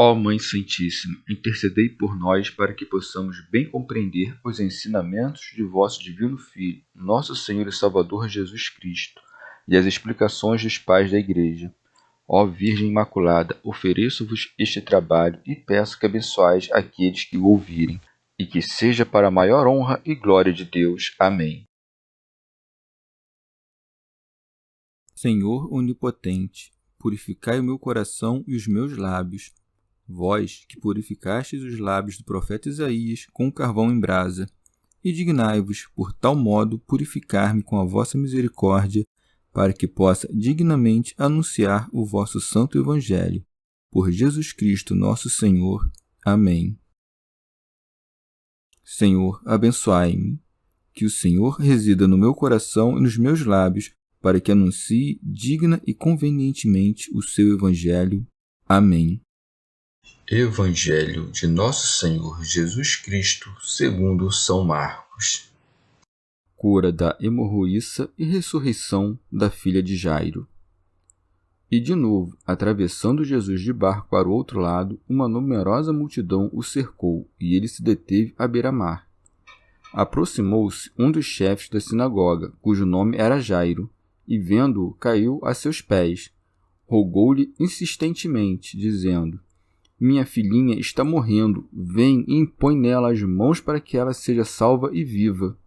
Ó Mãe Santíssima, intercedei por nós para que possamos bem compreender os ensinamentos de vosso Divino Filho, nosso Senhor e Salvador Jesus Cristo, e as explicações dos pais da Igreja. Ó Virgem Imaculada, ofereço-vos este trabalho e peço que abençoais aqueles que o ouvirem, e que seja para a maior honra e glória de Deus. Amém. Senhor onipotente, purificai o meu coração e os meus lábios. Vós, que purificastes os lábios do profeta Isaías com carvão em brasa, e dignai-vos, por tal modo, purificar-me com a vossa misericórdia, para que possa dignamente anunciar o vosso santo Evangelho. Por Jesus Cristo nosso Senhor. Amém. Senhor, abençoai-me. Que o Senhor resida no meu coração e nos meus lábios, para que anuncie digna e convenientemente o seu Evangelho. Amém. Evangelho de Nosso Senhor Jesus Cristo, segundo São Marcos. Cura da hemorroíça e ressurreição da filha de Jairo. E de novo, atravessando Jesus de barco para o outro lado, uma numerosa multidão o cercou, e ele se deteve à beira-mar. Aproximou-se um dos chefes da sinagoga, cujo nome era Jairo, e vendo-o, caiu a seus pés. Rogou-lhe insistentemente, dizendo: Minha filhinha está morrendo, vem e impõe nela as mãos para que ela seja salva e viva.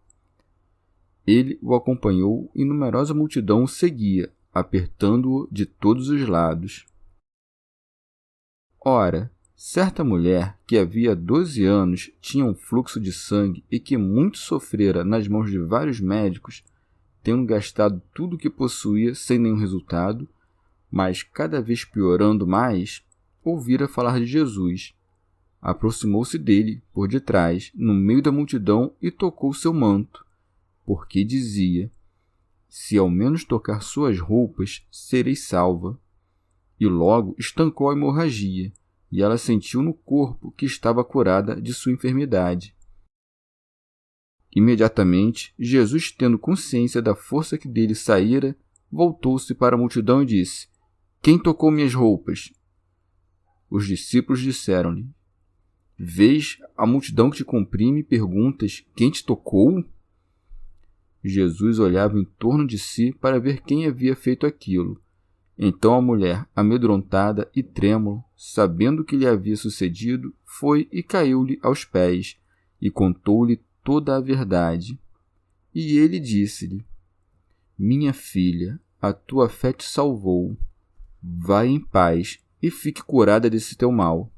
Ele o acompanhou e numerosa multidão o seguia, apertando-o de todos os lados. Ora, certa mulher que havia 12 anos tinha um fluxo de sangue e que muito sofrera nas mãos de vários médicos, tendo gastado tudo o que possuía sem nenhum resultado, mas cada vez piorando mais, ouvira falar de Jesus. Aproximou-se dele, por detrás, no meio da multidão, e tocou seu manto, porque dizia: Se ao menos tocar suas roupas, serei salva. E logo estancou a hemorragia, e ela sentiu no corpo que estava curada de sua enfermidade. Imediatamente, Jesus, tendo consciência da força que dele saíra, voltou-se para a multidão e disse: Quem tocou minhas roupas? Os discípulos disseram-lhe: Vês a multidão que te comprime e perguntas: Quem te tocou? Jesus olhava em torno de si para ver quem havia feito aquilo. Então a mulher, amedrontada e trêmula, sabendo o que lhe havia sucedido, foi e caiu-lhe aos pés, e contou-lhe toda a verdade. E ele disse-lhe: Minha filha, a tua fé te salvou. Vai em paz e fique curada desse teu mal.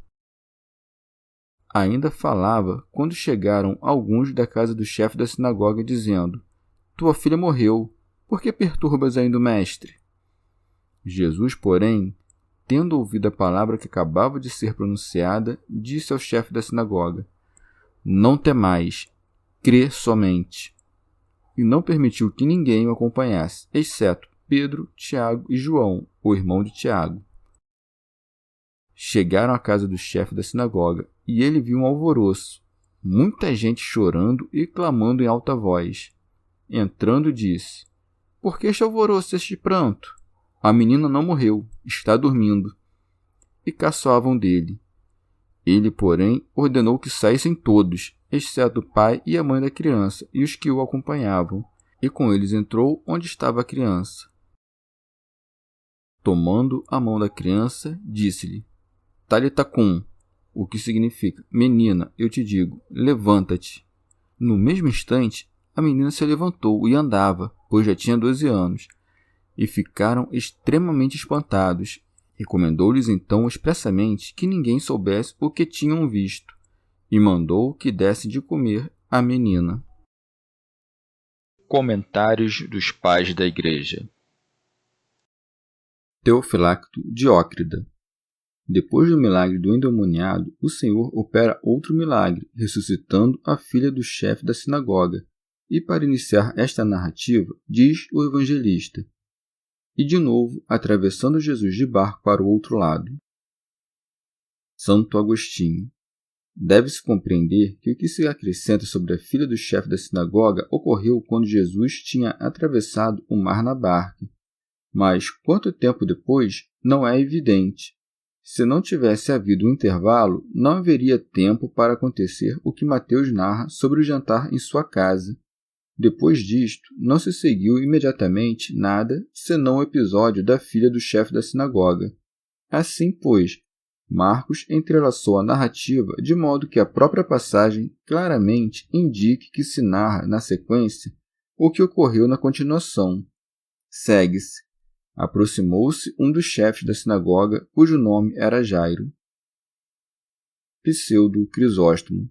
Ainda falava quando chegaram alguns da casa do chefe da sinagoga, dizendo: Tua filha morreu, por que perturbas ainda o mestre? Jesus, porém, tendo ouvido a palavra que acabava de ser pronunciada, disse ao chefe da sinagoga: Não temais, crê somente. E não permitiu que ninguém o acompanhasse, exceto Pedro, Tiago e João, o irmão de Tiago. Chegaram à casa do chefe da sinagoga, e ele viu um alvoroço, muita gente chorando e clamando em alta voz. Entrando, disse: Por que este alvoroço, este pranto? A menina não morreu, está dormindo. E caçoavam dele. Ele, porém, ordenou que saíssem todos, exceto o pai e a mãe da criança, e os que o acompanhavam, e com eles entrou onde estava a criança. Tomando a mão da criança, disse-lhe: Talita cum, o que significa: Menina, eu te digo, levanta-te. No mesmo instante, a menina se levantou e andava, pois já tinha 12 anos, e ficaram extremamente espantados. Recomendou-lhes então expressamente que ninguém soubesse o que tinham visto, e mandou que dessem de comer à menina. Comentários dos Pais da Igreja. Teofilacto Diócrida. Depois do milagre do endemoniado, o Senhor opera outro milagre, ressuscitando a filha do chefe da sinagoga. E para iniciar esta narrativa, diz o evangelista: E de novo, atravessando Jesus de barco para o outro lado. Santo Agostinho. Deve-se compreender que o que se acrescenta sobre a filha do chefe da sinagoga ocorreu quando Jesus tinha atravessado o mar na barca. Mas quanto tempo depois, não é evidente. Se não tivesse havido um intervalo, não haveria tempo para acontecer o que Mateus narra sobre o jantar em sua casa. Depois disto, não se seguiu imediatamente nada senão o episódio da filha do chefe da sinagoga. Assim, pois, Marcos entrelaçou a narrativa de modo que a própria passagem claramente indique que se narra, na sequência, o que ocorreu na continuação. Segue-se. Aproximou-se um dos chefes da sinagoga, cujo nome era Jairo. Pseudo Crisóstomo.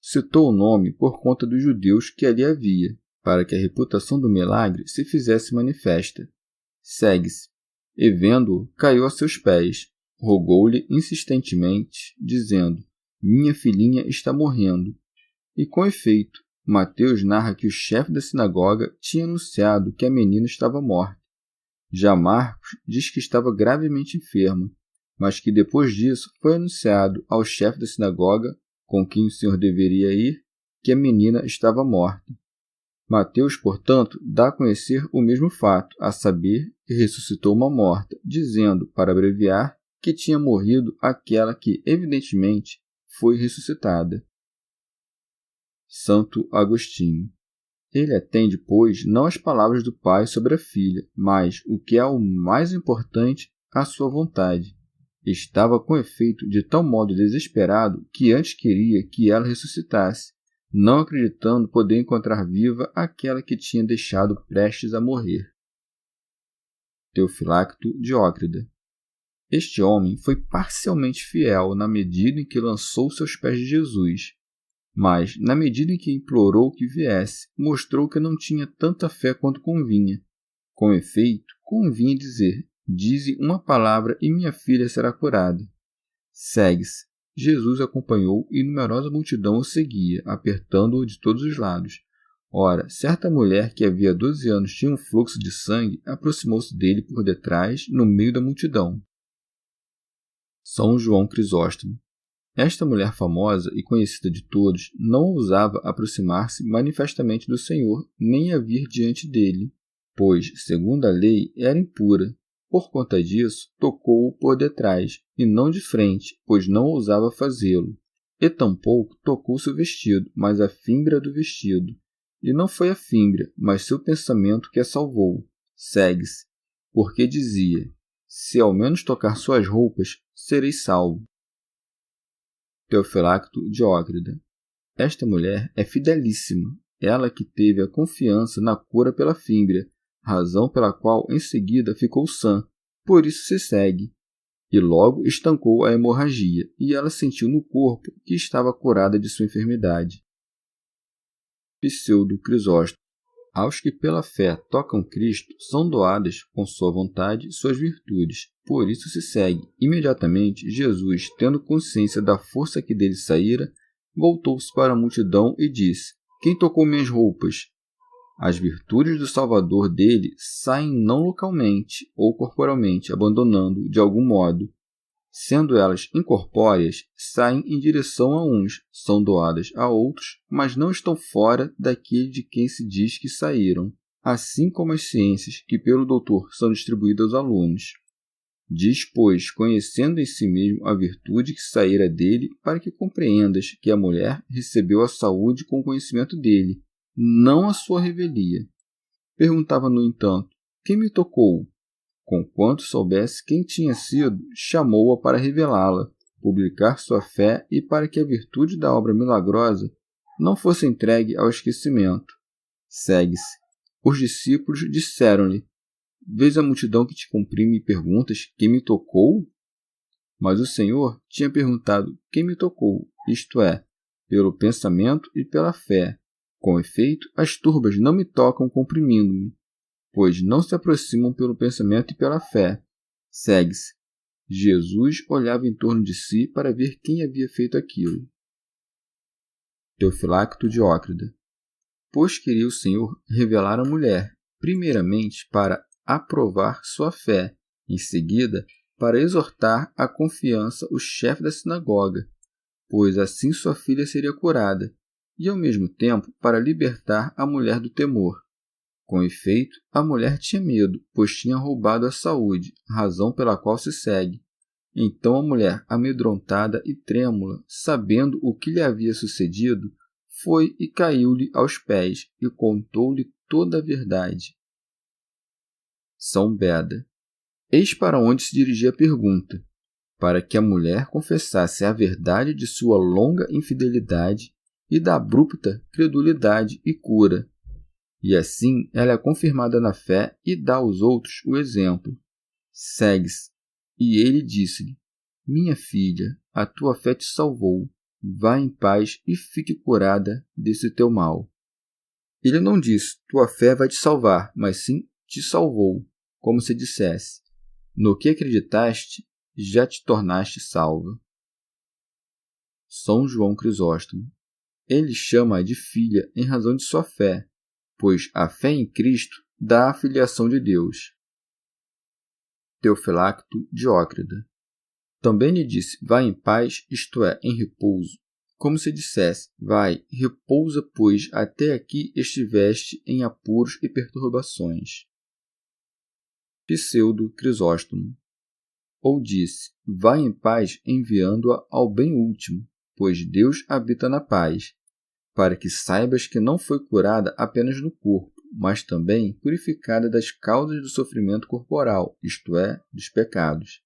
Citou o nome por conta dos judeus que ali havia, para que a reputação do milagre se fizesse manifesta. Segue-se. E vendo-o, caiu a seus pés. Rogou-lhe insistentemente, dizendo: Minha filhinha está morrendo. E com efeito, Mateus narra que o chefe da sinagoga tinha anunciado que a menina estava morta. Já Marcos diz que estava gravemente enferma, mas que depois disso foi anunciado ao chefe da sinagoga, com quem o Senhor deveria ir, que a menina estava morta. Mateus, portanto, dá a conhecer o mesmo fato, a saber que ressuscitou uma morta, dizendo, para abreviar, que tinha morrido aquela que, evidentemente, foi ressuscitada. Santo Agostinho. Ele atende, pois, não às palavras do pai sobre a filha, mas, o que é o mais importante, à sua vontade. Estava com efeito de tal modo desesperado que antes queria que ela ressuscitasse, não acreditando poder encontrar viva aquela que tinha deixado prestes a morrer. Teofilacto Diócrida. Este homem foi parcialmente fiel na medida em que lançou-se aos pés de Jesus, mas, na medida em que implorou que viesse, mostrou que não tinha tanta fé quanto convinha. Com efeito, convinha dizer: Dize uma palavra e minha filha será curada. Segue-se. Jesus acompanhou e numerosa multidão o seguia, apertando-o de todos os lados. Ora, certa mulher que havia 12 anos tinha um fluxo de sangue, aproximou-se dele por detrás, no meio da multidão. São João Crisóstomo. Esta mulher famosa e conhecida de todos não ousava aproximar-se manifestamente do Senhor, nem a vir diante dele, pois, segundo a lei, era impura. Por conta disso, tocou-o por detrás, e não de frente, pois não ousava fazê-lo. E tampouco tocou seu vestido, mas a fímbria do vestido. E não foi a fímbria, mas seu pensamento que a salvou. Segue-se. Porque dizia: Se ao menos tocar suas roupas, serei salvo. Teofilacto Diócrida. Esta mulher é fidelíssima, ela que teve a confiança na cura pela fímbria, razão pela qual em seguida ficou sã, por isso se segue. E logo estancou a hemorragia, e ela sentiu no corpo que estava curada de sua enfermidade. Pseudo Crisóstomo. Aos que pela fé tocam Cristo, são doadas, com sua vontade, suas virtudes. Por isso se segue. Imediatamente, Jesus, tendo consciência da força que dele saíra, voltou-se para a multidão e disse: Quem tocou minhas roupas? As virtudes do Salvador dele saem não localmente ou corporalmente, abandonando de algum modo. Sendo elas incorpóreas, saem em direção a uns, são doadas a outros, mas não estão fora daquele de quem se diz que saíram, assim como as ciências que pelo doutor são distribuídas aos alunos. Diz, pois, conhecendo em si mesmo a virtude que saíra dele, para que compreendas que a mulher recebeu a saúde com o conhecimento dele, não a sua revelia. Perguntava, no entanto: Quem me tocou? Conquanto soubesse quem tinha sido, chamou-a para revelá-la, publicar sua fé e para que a virtude da obra milagrosa não fosse entregue ao esquecimento. Segue-se. Os discípulos disseram-lhe: Vês a multidão que te comprime e perguntas: Quem me tocou? Mas o Senhor tinha perguntado: Quem me tocou? Isto é, pelo pensamento e pela fé. Com efeito, as turbas não me tocam comprimindo-me, pois não se aproximam pelo pensamento e pela fé. Segue-se. Jesus olhava em torno de si para ver quem havia feito aquilo. Teofilacto Diócrida. Pois queria o Senhor revelar a mulher, primeiramente para aprovar sua fé, em seguida para exortar à confiança o chefe da sinagoga, pois assim sua filha seria curada, e ao mesmo tempo para libertar a mulher do temor. Com efeito, a mulher tinha medo, pois tinha roubado a saúde, razão pela qual se segue. Então a mulher, amedrontada e trêmula, sabendo o que lhe havia sucedido, foi e caiu-lhe aos pés e contou-lhe toda a verdade. São Beda. Eis para onde se dirigia a pergunta, para que a mulher confessasse a verdade de sua longa infidelidade e da abrupta credulidade e cura. E assim ela é confirmada na fé e dá aos outros o exemplo. Segue-se. E ele disse-lhe: Minha filha, a tua fé te salvou. Vá em paz e fique curada desse teu mal. Ele não disse: Tua fé vai te salvar, mas sim te salvou, como se dissesse: No que acreditaste, já te tornaste salva. São João Crisóstomo. Ele chama-a de filha em razão de sua fé, pois a fé em Cristo dá a filiação de Deus. Teofilacto Diócrida. Também lhe disse: Vai em paz, isto é, em repouso, como se dissesse: Vai, repousa, pois até aqui estiveste em apuros e perturbações. Pseudo Crisóstomo. Ou disse: Vai em paz, enviando-a ao bem último, pois Deus habita na paz, para que saibas que não foi curada apenas no corpo, mas também purificada das causas do sofrimento corporal, isto é, dos pecados.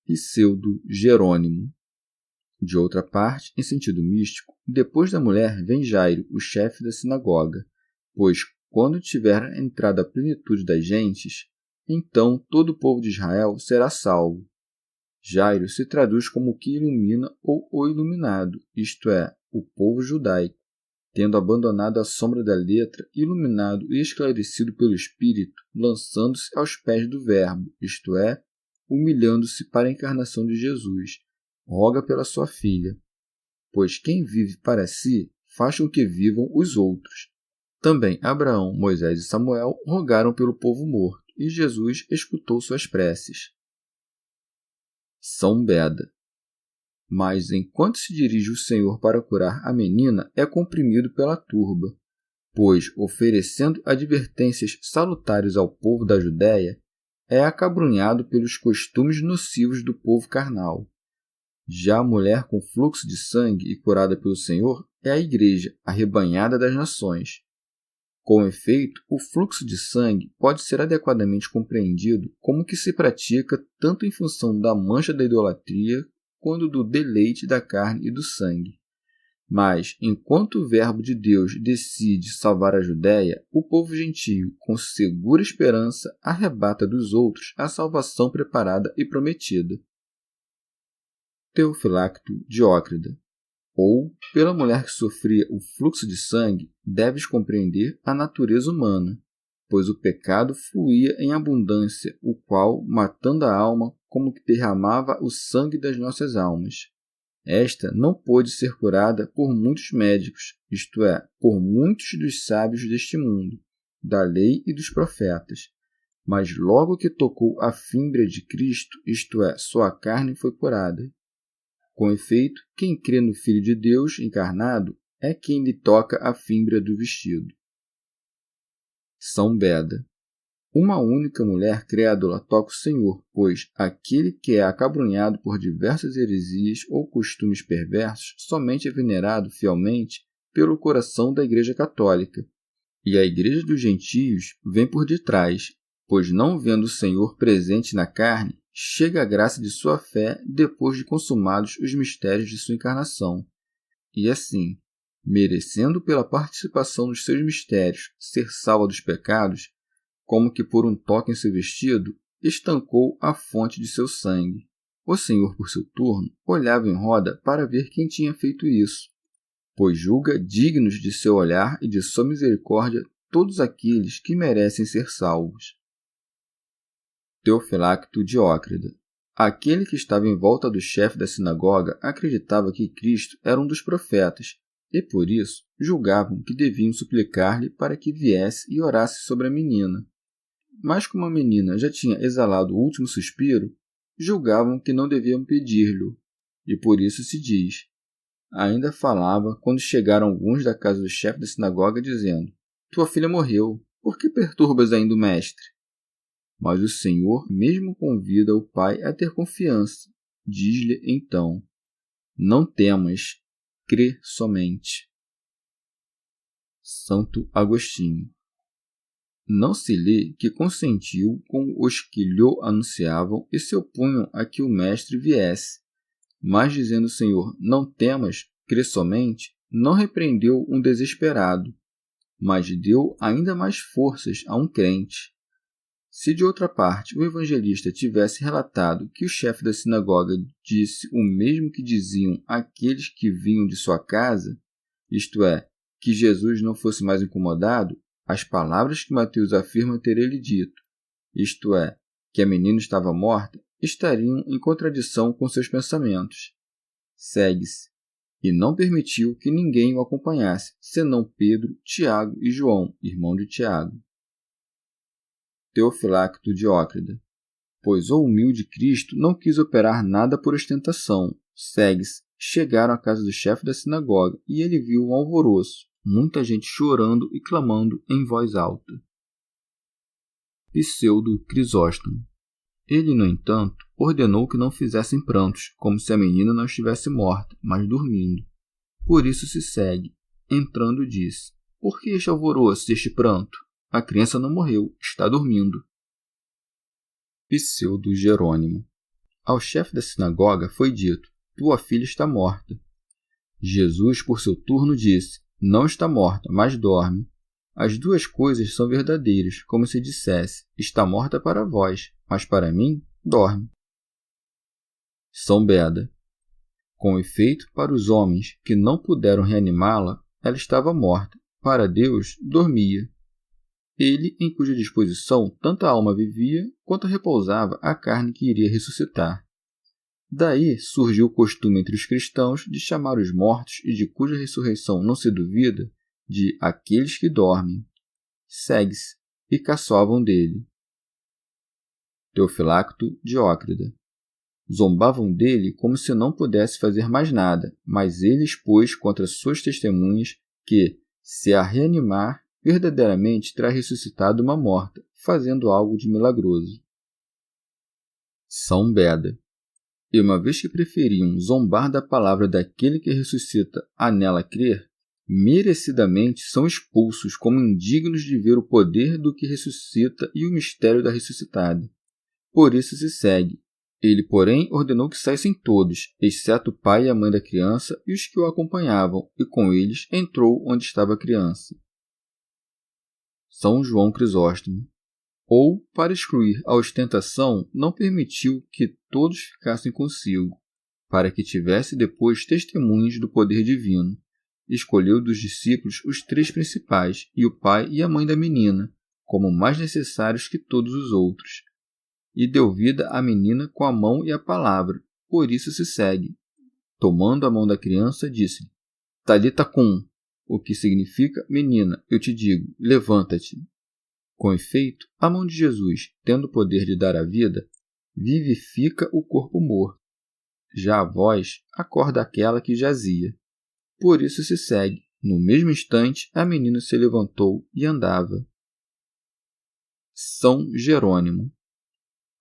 Pseudo Jerônimo. De outra parte, em sentido místico, depois da mulher vem Jairo, o chefe da sinagoga, pois, quando tiver entrado a plenitude das gentes, então todo o povo de Israel será salvo. Jairo se traduz como o que ilumina ou o iluminado, isto é, o povo judaico, tendo abandonado a sombra da letra, iluminado e esclarecido pelo Espírito, lançando-se aos pés do Verbo, isto é, humilhando-se para a encarnação de Jesus, roga pela sua filha. Pois quem vive para si, faz com que vivam os outros. Também Abraão, Moisés e Samuel rogaram pelo povo morto, e Jesus escutou suas preces. São Beda. Mas, enquanto se dirige o Senhor para curar a menina, é comprimido pela turba, pois, oferecendo advertências salutares ao povo da Judéia, é acabrunhado pelos costumes nocivos do povo carnal. Já a mulher com fluxo de sangue e curada pelo Senhor é a Igreja, arrebanhada das nações. Com efeito, o fluxo de sangue pode ser adequadamente compreendido como que se pratica tanto em função da mancha da idolatria quanto do deleite da carne e do sangue. Mas, enquanto o Verbo de Deus decide salvar a Judéia, o povo gentio, com segura esperança, arrebata dos outros a salvação preparada e prometida. Teofilacto Diócrida. Ou, pela mulher que sofria o fluxo de sangue, deves compreender a natureza humana, pois o pecado fluía em abundância, o qual, matando a alma, como que derramava o sangue das nossas almas. Esta não pôde ser curada por muitos médicos, isto é, por muitos dos sábios deste mundo, da lei e dos profetas. Mas logo que tocou a fímbria de Cristo, isto é, sua carne foi curada. Com efeito, quem crê no Filho de Deus encarnado é quem lhe toca a fímbria do vestido. São Beda. Uma única mulher crédula toca o Senhor, pois aquele que é acabrunhado por diversas heresias ou costumes perversos somente é venerado fielmente pelo coração da Igreja Católica, e a Igreja dos Gentios vem por detrás, pois não vendo o Senhor presente na carne, chega a graça de sua fé depois de consumados os mistérios de sua encarnação, e assim, merecendo pela participação nos seus mistérios ser salva dos pecados, como que por um toque em seu vestido, estancou a fonte de seu sangue. O Senhor, por seu turno, olhava em roda para ver quem tinha feito isso, pois julga dignos de seu olhar e de sua misericórdia todos aqueles que merecem ser salvos. Teofilacto Diócrida. Aquele que estava em volta do chefe da sinagoga acreditava que Cristo era um dos profetas, e por isso julgavam que deviam suplicar-lhe para que viesse e orasse sobre a menina. Mas como a menina já tinha exalado o último suspiro, julgavam que não deviam pedir-lhe, e por isso se diz: ainda falava quando chegaram alguns da casa do chefe da sinagoga, dizendo: Tua filha morreu, por que perturbas ainda o mestre? mas o Senhor mesmo convida o pai a ter confiança. Diz-lhe então: não temas, crê somente. Santo Agostinho. Não se lê que consentiu com os que lhe anunciavam e se opunham a que o mestre viesse, mas dizendo o Senhor: não temas, crê somente, não repreendeu um desesperado, mas deu ainda mais forças a um crente. Se de outra parte o evangelista tivesse relatado que o chefe da sinagoga disse o mesmo que diziam aqueles que vinham de sua casa, isto é, que Jesus não fosse mais incomodado, as palavras que Mateus afirma ter ele dito, isto é, que a menina estava morta, estariam em contradição com seus pensamentos. Segue-se. E não permitiu que ninguém o acompanhasse, senão Pedro, Tiago e João, irmão de Tiago. Teofilacto Diócrida. Pois o humilde Cristo não quis operar nada por ostentação. Segue-se. Chegaram à casa do chefe da sinagoga e ele viu um alvoroço, muita gente chorando e clamando em voz alta. Pseudo Crisóstomo. Ele, no entanto, ordenou que não fizessem prantos, como se a menina não estivesse morta, mas dormindo. Por isso se segue. Entrando, disse: por que este alvoroço, este pranto? A criança não morreu, está dormindo. Pseudo Jerônimo. Ao chefe da sinagoga foi dito: tua filha está morta. Jesus, por seu turno, disse: não está morta, mas dorme. As duas coisas são verdadeiras, como se dissesse: está morta para vós, mas para mim, dorme. São Beda. Com efeito, para os homens que não puderam reanimá-la, ela estava morta. Para Deus, dormia. Ele, em cuja disposição tanto a alma vivia, quanto repousava a carne que iria ressuscitar. Daí surgiu o costume entre os cristãos de chamar os mortos e de cuja ressurreição não se duvida, de aqueles que dormem. Segue-se, e caçoavam dele. Teofilacto Diócrida. Zombavam dele como se não pudesse fazer mais nada, mas ele expôs contra suas testemunhas que, se a reanimar, verdadeiramente terá ressuscitado uma morta, fazendo algo de milagroso. São Beda. E uma vez que preferiam zombar da palavra daquele que ressuscita a nela crer, merecidamente são expulsos como indignos de ver o poder do que ressuscita e o mistério da ressuscitada. Por isso se segue. Ele, porém, ordenou que saíssem todos, exceto o pai e a mãe da criança e os que o acompanhavam, e com eles entrou onde estava a criança. São João Crisóstomo. Ou, para excluir a ostentação, não permitiu que todos ficassem consigo, para que tivesse depois testemunhas do poder divino. Escolheu dos discípulos os 3 principais, e o pai e a mãe da menina, como mais necessários que todos os outros. E deu vida à menina com a mão e a palavra, por isso se segue. Tomando a mão da criança, disse-lhe: Talita cum, o que significa: menina, eu te digo, levanta-te. Com efeito, a mão de Jesus, tendo o poder de dar a vida, vivifica o corpo morto. Já a voz acorda aquela que jazia. Por isso se segue. No mesmo instante, a menina se levantou e andava. São Jerônimo.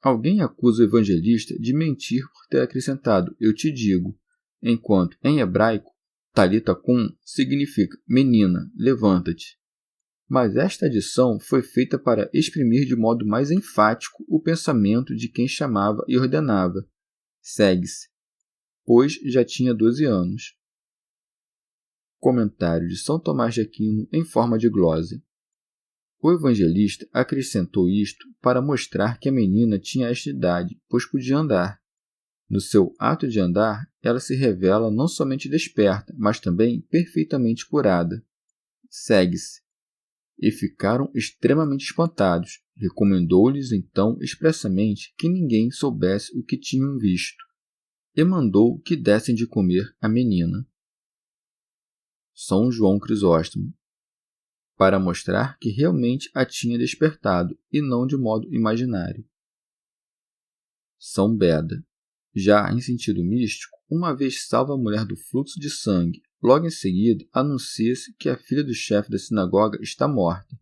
Alguém acusa o evangelista de mentir por ter acrescentado eu te digo, enquanto, em hebraico, Talita cum significa menina, levanta-te. Mas esta adição foi feita para exprimir de modo mais enfático o pensamento de quem chamava e ordenava. Segue-se, pois já tinha 12 anos. Comentário de São Tomás de Aquino em forma de glose. O evangelista acrescentou isto para mostrar que a menina tinha esta idade, pois podia andar. No seu ato de andar, ela se revela não somente desperta, mas também perfeitamente curada. Segue-se. E ficaram extremamente espantados. Recomendou-lhes então expressamente que ninguém soubesse o que tinham visto, e mandou que dessem de comer à menina. São João Crisóstomo. Para mostrar que realmente a tinha despertado, e não de modo imaginário. São Beda. Já em sentido místico, uma vez salva a mulher do fluxo de sangue, logo em seguida anuncia-se que a filha do chefe da sinagoga está morta,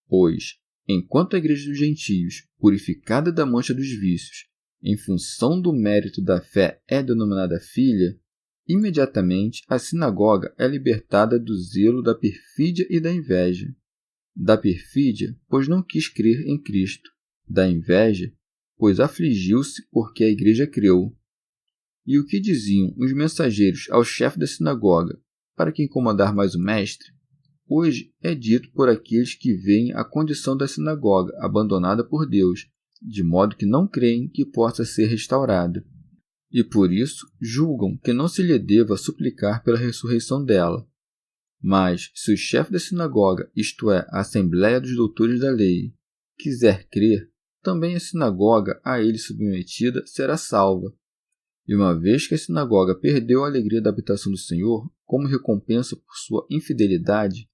pois, Enquanto a igreja dos gentios, purificada da mancha dos vícios, em função do mérito da fé é denominada filha, imediatamente a sinagoga é libertada do zelo da perfídia e da inveja. Da perfídia, pois não quis crer em Cristo. Da inveja, pois afligiu-se porque a igreja creu. E o que diziam os mensageiros ao chefe da sinagoga, para que incomodar mais o mestre? Hoje é dito por aqueles que veem a condição da sinagoga abandonada por Deus, de modo que não creem que possa ser restaurada. E por isso julgam que não se lhe deva suplicar pela ressurreição dela. Mas, se o chefe da sinagoga, isto é, a Assembleia dos Doutores da Lei, quiser crer, também a sinagoga a ele submetida será salva. E uma vez que a sinagoga perdeu a alegria da habitação do Senhor, como recompensa por sua infidelidade,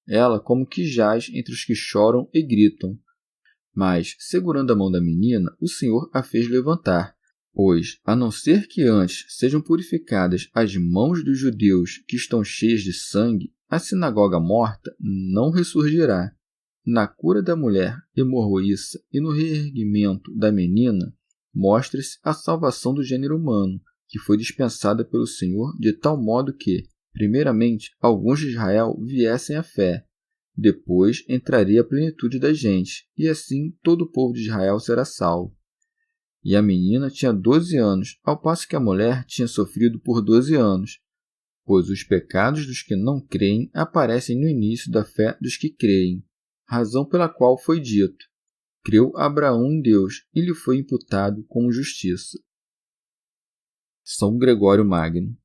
ela como que jaz entre os que choram e gritam. Mas, segurando a mão da menina, o Senhor a fez levantar, pois, a não ser que antes sejam purificadas as mãos dos judeus que estão cheias de sangue, a sinagoga morta não ressurgirá. Na cura da mulher hemorroíça e no reerguimento da menina, mostra-se a salvação do gênero humano, que foi dispensada pelo Senhor de tal modo que, primeiramente, alguns de Israel viessem à fé. Depois entraria a plenitude da gente, e assim todo o povo de Israel será salvo. E a menina tinha 12 anos, ao passo que a mulher tinha sofrido por 12 anos, pois os pecados dos que não creem aparecem no início da fé dos que creem, razão pela qual foi dito: creu Abraão em Deus, e lhe foi imputado como justiça. São Gregório Magno.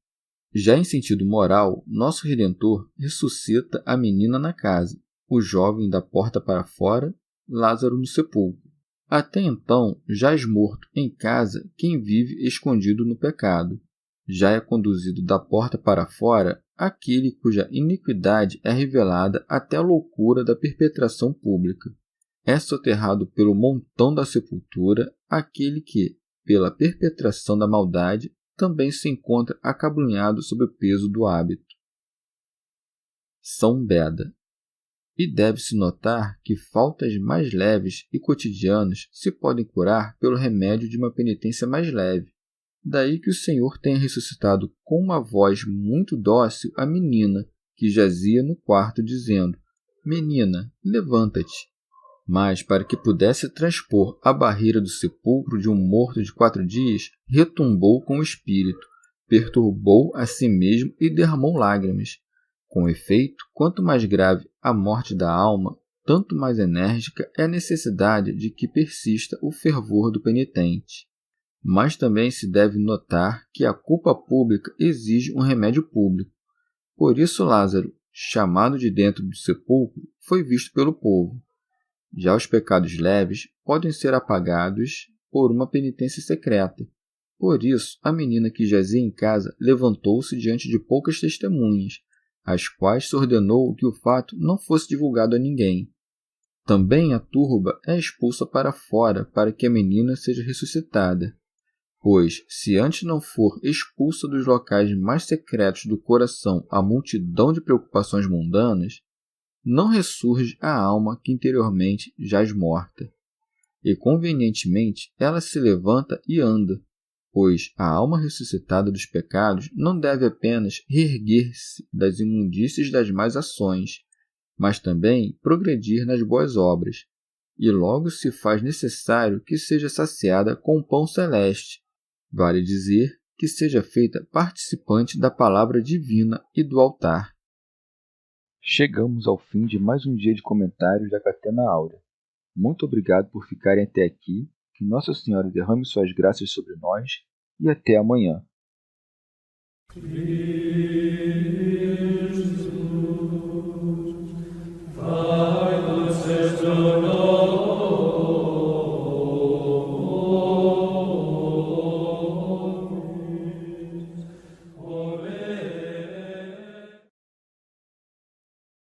Já em sentido moral, nosso Redentor ressuscita a menina na casa, o jovem da porta para fora, Lázaro no sepulcro. Até então, jaz morto em casa quem vive escondido no pecado. Já é conduzido da porta para fora aquele cuja iniquidade é revelada até a loucura da perpetração pública. É soterrado pelo montão da sepultura aquele que, pela perpetração da maldade, também se encontra acabrunhado sob o peso do hábito. São Beda. E deve-se notar que faltas mais leves e cotidianas se podem curar pelo remédio de uma penitência mais leve. Daí que o Senhor tenha ressuscitado com uma voz muito dócil a menina que jazia no quarto, dizendo: menina, levanta-te. Mas, para que pudesse transpor a barreira do sepulcro de um morto de 4 dias, retumbou com o espírito, perturbou a si mesmo e derramou lágrimas. Com efeito, quanto mais grave a morte da alma, tanto mais enérgica é a necessidade de que persista o fervor do penitente. Mas também se deve notar que a culpa pública exige um remédio público. Por isso Lázaro, chamado de dentro do sepulcro, foi visto pelo povo. Já os pecados leves podem ser apagados por uma penitência secreta. Por isso, a menina que jazia em casa levantou-se diante de poucas testemunhas, às quais se ordenou que o fato não fosse divulgado a ninguém. Também a turba é expulsa para fora para que a menina seja ressuscitada. Pois, se antes não for expulsa dos locais mais secretos do coração a multidão de preocupações mundanas, não ressurge a alma que interiormente jaz morta. E convenientemente ela se levanta e anda, pois a alma ressuscitada dos pecados não deve apenas reerguer-se das imundícies das más ações, mas também progredir nas boas obras, e logo se faz necessário que seja saciada com o pão celeste, vale dizer, que seja feita participante da palavra divina e do altar. Chegamos ao fim de mais um dia de comentários da Catena Áurea. Muito obrigado por ficarem até aqui, que Nossa Senhora derrame suas graças sobre nós e até amanhã. Jesus,